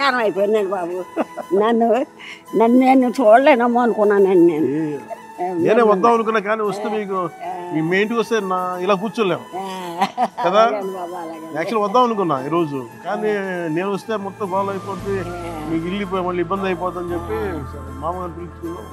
నమస్కారం అయిపోయిందండి బాబు. నన్ను నన్ను నేను చూడలేనమ్మో అనుకున్నానండి నేను. నేనే వద్దాం అనుకున్నా కానీ వస్తే మీకు మీ ఇంటికి వస్తే ఇలా కూర్చోలేము కదా. యాక్చువల్ వద్దాం అనుకున్నా ఈరోజు, కానీ నేను వస్తే మొత్తం గోల్ అయిపోద్ది, మీకు ఇల్లు మళ్ళీ ఇబ్బంది అయిపోతుందని చెప్పి మామగారు పిలుచుకున్నాం.